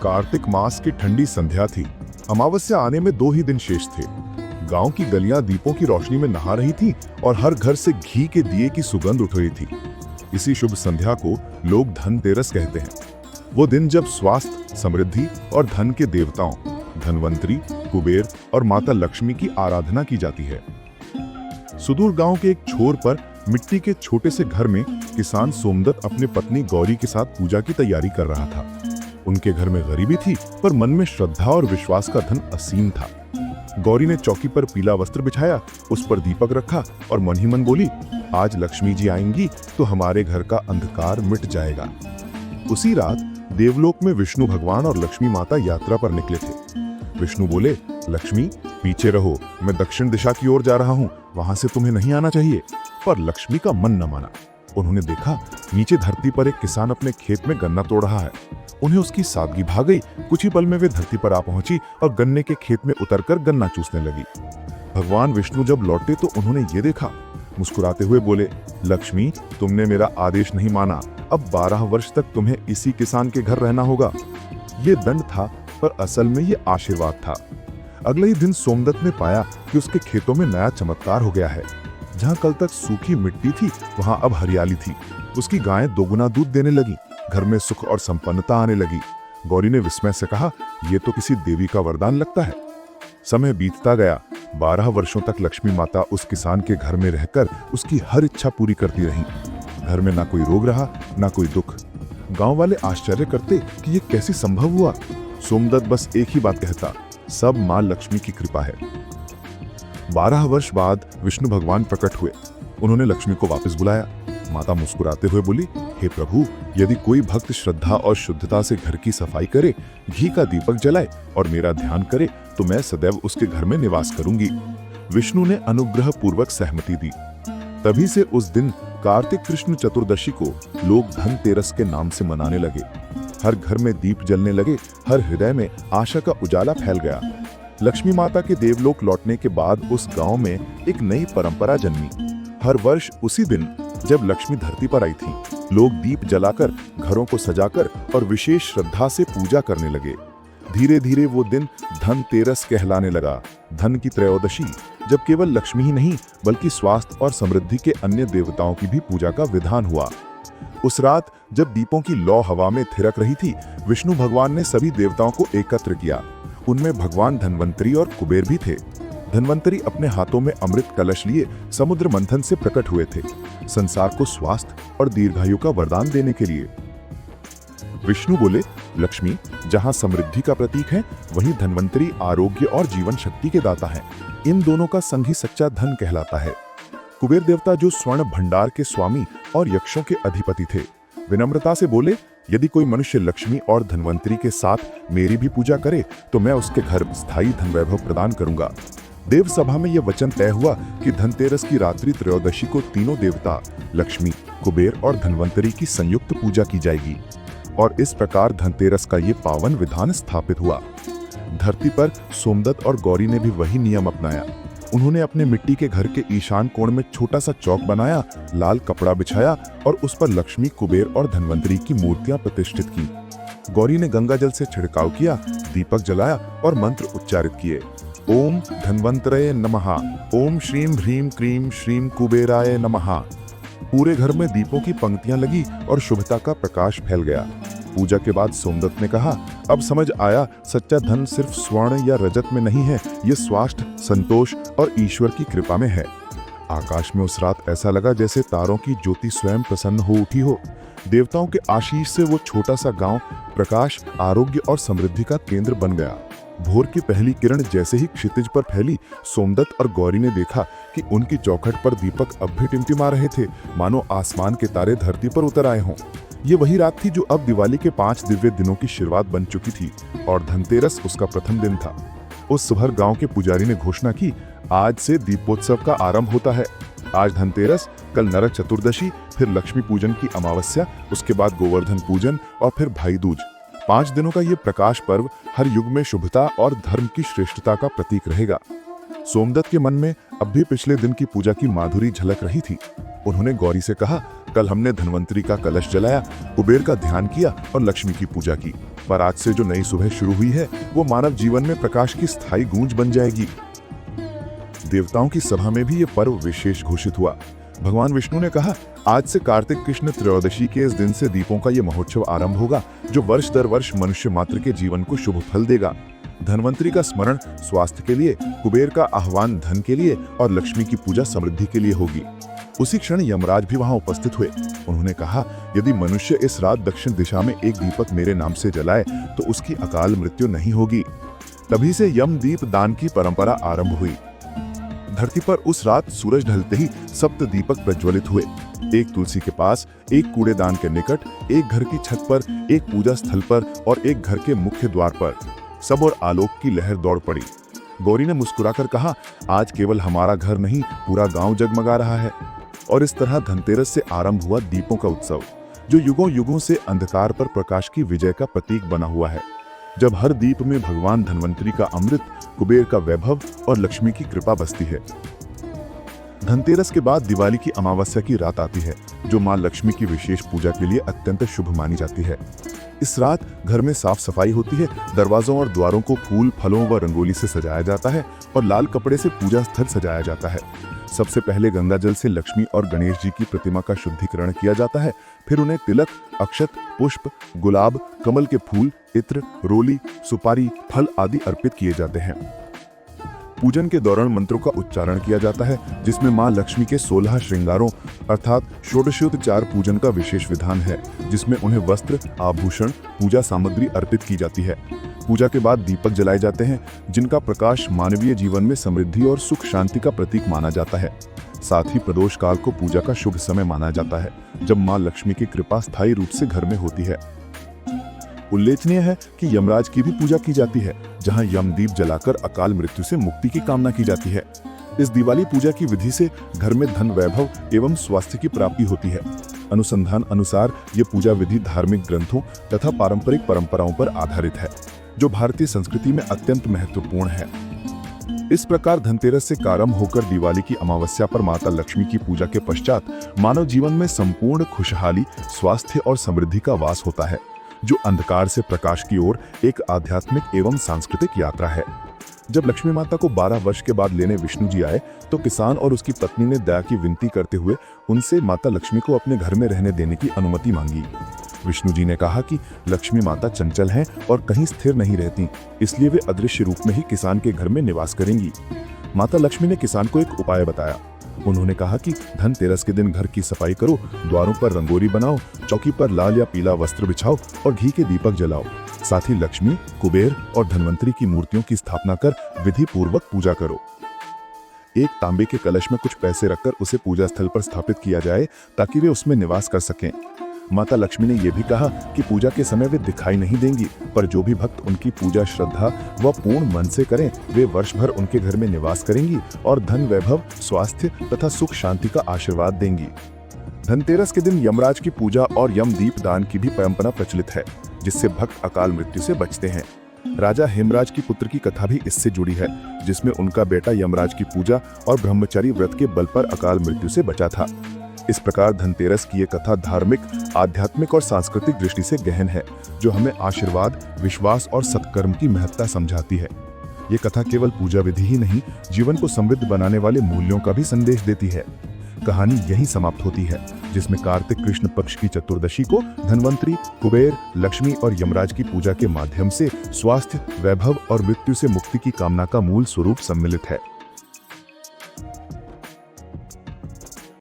कार्तिक मास की ठंडी संध्या थी। अमावस्या आने में 2 ही दिन शेष थे। गांव की गलियां दीपों की रोशनी में नहा रही थी और हर घर से घी के दिए की सुगंध उठ रही थी। इसी शुभ संध्या को लोग धनतेरस कहते हैं। वो दिन जब स्वास्थ्य, समृद्धि और धन के देवताओं धनवंतरी, कुबेर और माता लक्ष्मी की आराधना की जाती है। सुदूर गांव के एक छोर पर मिट्टी के छोटे से घर में किसान सोमदत्त अपनी पत्नी गौरी के साथ पूजा की तैयारी कर रहा था। उनके घर में गरीबी थी, पर मन में श्रद्धा और विश्वास का धन असीम था। गौरी ने चौकी पर पीला वस्त्र बिछाया, उस पर दीपक रखा और मन ही मन बोली, आज लक्ष्मी जी आएंगी तो हमारे घर का अंधकार मिट जाएगा। उसी रात देवलोक में विष्णु भगवान और लक्ष्मी माता यात्रा पर निकले थे। विष्णु बोले, लक्ष्मी पीछे रहो, मैं दक्षिण दिशा की ओर जा रहा हूँ, वहां से तुम्हें नहीं आना चाहिए। पर लक्ष्मी का मन न माना। उन्होंने देखा नीचे धरती पर एक किसान अपने खेत में गन्ना तोड़ रहा है। उन्हें उसकी सादगी भा गई। कुछ ही पल में वे धरती पर आ पहुंची और गन्ने के खेत में उतरकर गन्ना चूसने लगी। भगवान विष्णु जब लौटे तो उन्होंने ये देखा। मुस्कुराते हुए बोले, लक्ष्मी तुमने मेरा आदेश नहीं माना, अब 12 वर्ष तक तुम्हें इसी किसान के घर रहना होगा। ये दंड था, पर असल में ये आशीर्वाद था। अगले ही दिन सोमदत्त ने पाया कि उसके खेतों में नया चमत्कार हो गया है। जहाँ कल तक सूखी मिट्टी थी, वहाँ अब हरियाली थी। उसकी गायें दोगुना दूध देने लगी, घर में सुख और संपन्नता आने लगी। गौरी ने विस्मय से कहा, यह तो किसी देवी का वरदान लगता है। समय बीतता गया। 12 वर्षों तक लक्ष्मी माता उस किसान के घर में रहकर उसकी हर इच्छा पूरी करती रही। घर में ना कोई रोग रहा, ना कोई दुख। गांव वाले आश्चर्य करते कि ये कैसे संभव हुआ। सोमदत्त बस एक ही बात कहता, सब मां लक्ष्मी की कृपा है। 12 वर्ष बाद विष्णु भगवान प्रकट हुए। उन्होंने लक्ष्मी को वापस बुलाया। माता मुस्कुराते हुए बोली, हे प्रभु, यदि कोई भक्त श्रद्धा और शुद्धता से घर की सफाई करे, घी का दीपक जलाए और मेरा ध्यान करे, तो मैं सदैव उसके घर में निवास करूंगी। विष्णु ने अनुग्रह पूर्वक सहमति दी। तभी से उस दिन कार्तिक कृष्ण चतुर्दशी को लोग धनतेरस के नाम से मनाने लगे। हर घर में दीप जलने लगे, हर हृदय में आशा का उजाला फैल गया। लक्ष्मी माता के देवलोक लौटने के बाद उस गांव में एक नई परंपरा जन्मी। हर वर्ष उसी दिन जब लक्ष्मी धरती पर आई थी, लोग दीप जलाकर, घरों को सजाकर और विशेष श्रद्धा से पूजा करने लगे। धीरे धीरे वो दिन धनतेरस कहलाने लगा। धन की त्रयोदशी, जब केवल लक्ष्मी ही नहीं बल्कि स्वास्थ्य और समृद्धि के अन्य देवताओं की भी पूजा का विधान हुआ। उस रात जब दीपों की लौ हवा में थिरक रही थी, विष्णु भगवान ने सभी देवताओं को एकत्र किया। उनमें भगवान धनवंतरी और कुबेर भी थे। धनवंतरी अपने हाथों में अमृत कलश लिए समुद्र मंथन से प्रकट हुए थे, संसार को स्वास्थ्य और दीर्घायु का वरदान देने के लिए। विष्णु बोले, लक्ष्मी जहां समृद्धि का प्रतीक है, वहीं धनवंतरी आरोग्य और जीवन शक्ति के दाता हैं। इन दोनों का संग ही सच्चा धन कहलाता है। कुबेर देवता जो स्वर्ण भंडार के स्वामी और यक्षों के अधिपति थे, विनम्रता से बोले, यदि कोई मनुष्य लक्ष्मी और धनवंतरी के साथ मेरी भी पूजा करे, तो मैं उसके घर स्थायी धन वैभव प्रदान करूंगा। देव सभा में यह वचन तय हुआ कि धनतेरस की रात्रि त्रयोदशी को तीनों देवता लक्ष्मी, कुबेर और धनवंतरी की संयुक्त पूजा की जाएगी। और इस प्रकार धनतेरस का ये पावन विधान स्थापित हुआ। धरती पर सोमदत्त और गौरी ने भी वही नियम अपनाया। उन्होंने अपने मिट्टी के घर के ईशान कोण में छोटा सा चौक बनाया, लाल कपड़ा बिछाया और उस पर लक्ष्मी, कुबेर और धनवंतरी की मूर्तियां प्रतिष्ठित की। गौरी ने गंगा जल से छिड़काव किया, दीपक जलाया और मंत्र उच्चारित किए। ओम धनवंतरये नमः, ओम श्रीम ह्रीम क्रीम श्रीम कुबेराय नमः। पूरे घर में दीपों की पंक्तियां लगी और शुभता का प्रकाश फैल गया। पूजा के बाद सोमदत्त ने कहा, अब समझ आया, सच्चा धन सिर्फ स्वर्ण या रजत में नहीं है, ये स्वास्थ्य, संतोष और ईश्वर की कृपा में है। आकाश में उस रात ऐसा लगा जैसे तारों की ज्योति स्वयं प्रसन्न हो उठी हो। देवताओं के आशीष से वो छोटा सा गांव प्रकाश, आरोग्य और समृद्धि का केंद्र बन गया। भोर की पहली किरण जैसे ही क्षितिज पर फैली, सोमदत्त और गौरी ने देखा कि उनकी चौखट पर दीपक अब भी टिमटिमा रहे थे, मानो आसमान के तारे धरती पर उतर आए हों। ये वही रात थी जो अब दिवाली के 5 दिव्य दिनों की शुरुआत बन चुकी थी और धनतेरस उसका प्रथम दिन था। उस सुबह गांव के पुजारी ने घोषणा की, आज से दीपोत्सव का आरंभ होता है। आज धनतेरस, कल नरक चतुर्दशी, फिर लक्ष्मी पूजन की अमावस्या, उसके बाद गोवर्धन पूजन और फिर भाई दूज। 5 दिनों का ये प्रकाश पर्व हर युग में शुभता और धर्म की श्रेष्ठता का प्रतीक रहेगा। सोमदत्त के मन में अब भी पिछले दिन की पूजा की माधुरी झलक रही थी। उन्होंने गौरी से कहा, कल हमने धनवंतरी का कलश जलाया, कुबेर का ध्यान किया और लक्ष्मी की पूजा की। पर आज से जो नई सुबह शुरू हुई है वो मानव जीवन में प्रकाश की स्थायी गूंज बन जाएगी। देवताओं की सभा में भी ये पर्व विशेष घोषित हुआ। भगवान विष्णु ने कहा, आज से कार्तिक कृष्ण त्रयोदशी के इस दिन से दीपों का ये महोत्सव आरंभ होगा, जो वर्ष दर वर्ष मनुष्य मात्र के जीवन को शुभ फल देगा। धनवंतरी का स्मरण स्वास्थ्य के लिए, कुबेर का आह्वान धन के लिए और लक्ष्मी की पूजा समृद्धि के लिए होगी। उसी क्षण यमराज भी वहां उपस्थित हुए। उन्होंने कहा, यदि मनुष्य इस रात दक्षिण दिशा में एक दीपक मेरे नाम से जलाए तो उसकी अकाल मृत्यु नहीं होगी। तभी से यम दीप दान की परंपरा आरंभ हुई। धरती पर उस रात सूरज ढलते ही सप्त दीपक प्रज्वलित हुए, एक तुलसी के पास, एक कूड़ेदान के निकट, एक घर की छत पर, एक पूजा स्थल पर और एक घर के मुख्य द्वार पर। सब और आलोक की लहर दौड़ पड़ी। गौरी ने मुस्कुराकर कहा, आज केवल हमारा घर नहीं, पूरा गांव जगमगा रहा है। और इस तरह धनतेरस से आरंभ हुआ दीपों का उत्सव, जो युगों युगों से अंधकार पर प्रकाश की विजय का प्रतीक बना हुआ है। जब हर दीप में भगवान धनवंतरी का अमृत, कुबेर का वैभव और लक्ष्मी की कृपा बसती है। धनतेरस के बाद दिवाली की अमावस्या की रात आती है, जो मां लक्ष्मी की विशेष पूजा के लिए अत्यंत शुभ मानी जाती है। इस रात घर में साफ सफाई होती है, दरवाजों और द्वारों को फूल, फलों व रंगोली से सजाया जाता है और लाल कपड़े से पूजा स्थल सजाया जाता है। सबसे पहले गंगा जल से लक्ष्मी और गणेश जी की प्रतिमा का शुद्धिकरण किया जाता है। फिर उन्हें तिलक, अक्षत, पुष्प, गुलाब, कमल के फूल, इत्र, रोली, सुपारी, फल आदि अर्पित किए जाते हैं। पूजन के दौरान मंत्रों का उच्चारण किया जाता है, जिसमें मां लक्ष्मी के 16 श्रृंगारों अर्थात षोडशोपचार पूजन का विशेष विधान है, जिसमें उन्हें वस्त्र, आभूषण, पूजा सामग्री अर्पित की जाती है। पूजा के बाद दीपक जलाए जाते हैं, जिनका प्रकाश मानवीय जीवन में समृद्धि और सुख शांति का प्रतीक माना जाता है। साथ ही प्रदोष काल को पूजा का शुभ समय माना जाता है, जब मां लक्ष्मी की कृपा स्थायी रूप से घर में होती है। उल्लेखनीय है कि यमराज की भी पूजा की जाती है, जहां यमदीप जलाकर अकाल मृत्यु से मुक्ति की कामना की जाती है। इस दिवाली पूजा की विधि से घर में धन, वैभव एवं स्वास्थ्य की प्राप्ति होती है। अनुसंधान अनुसार ये पूजा विधि धार्मिक ग्रंथों तथा पारंपरिक परंपराओं पर आधारित है, जो भारतीय संस्कृति में अत्यंत महत्वपूर्ण है। इस प्रकार धनतेरस से प्रारंभ होकर दिवाली की अमावस्या पर माता लक्ष्मी की पूजा के पश्चात मानव जीवन में संपूर्ण खुशहाली, स्वास्थ्य और समृद्धि का वास होता है, जो अंधकार से प्रकाश की ओर एक आध्यात्मिक एवं सांस्कृतिक यात्रा है। जब लक्ष्मी माता को 12 वर्ष के बाद लेने विष्णु जी आए, तो किसान और उसकी पत्नी ने दया की विनती करते हुए उनसे माता लक्ष्मी को अपने घर में रहने देने की अनुमति मांगी। विष्णु जी ने कहा कि लक्ष्मी माता चंचल हैं और कहीं स्थिर नहीं रहती, इसलिए वे अदृश्य रूप में ही किसान के घर में निवास करेंगी। माता लक्ष्मी ने किसान को एक उपाय बताया। उन्होंने कहा कि धनतेरस के दिन घर की सफाई करो, द्वारों पर रंगोली बनाओ, चौकी पर लाल या पीला वस्त्र बिछाओ और घी के दीपक जलाओ। साथ ही लक्ष्मी, कुबेर और धनवंतरी की मूर्तियों की स्थापना कर विधि पूर्वक पूजा करो। एक तांबे के कलश में कुछ पैसे रखकर उसे पूजा स्थल पर स्थापित किया जाए, ताकि वे उसमें निवास कर सकें। माता लक्ष्मी ने यह भी कहा कि पूजा के समय वे दिखाई नहीं देंगी, पर जो भी भक्त उनकी पूजा श्रद्धा व पूर्ण मन से करें, वे वर्ष भर उनके घर में निवास करेंगी और धन, वैभव, स्वास्थ्य तथा सुख शांति का आशीर्वाद देंगी। धनतेरस के दिन यमराज की पूजा और यमदीप दान की भी परंपरा प्रचलित है, जिससे भक्त अकाल मृत्यु से बचते हैं। राजा हेमराज की पुत्र की कथा भी इससे जुड़ी है, जिसमें उनका बेटा यमराज की पूजा और ब्रह्मचर्य व्रत के बल पर अकाल मृत्यु से बचा था। इस प्रकार धनतेरस की ये कथा धार्मिक, आध्यात्मिक और सांस्कृतिक दृष्टि से गहन है, जो हमें आशीर्वाद, विश्वास और सत्कर्म की महत्ता समझाती है। ये कथा केवल पूजा विधि ही नहीं, जीवन को समृद्ध बनाने वाले मूल्यों का भी संदेश देती है। कहानी यहीं समाप्त होती है, जिसमें कार्तिक कृष्ण पक्ष की चतुर्दशी को धनवंतरी, कुबेर, लक्ष्मी और यमराज की पूजा के माध्यम से स्वास्थ्य, वैभव और मृत्यु से मुक्ति की कामना का मूल स्वरूप सम्मिलित है।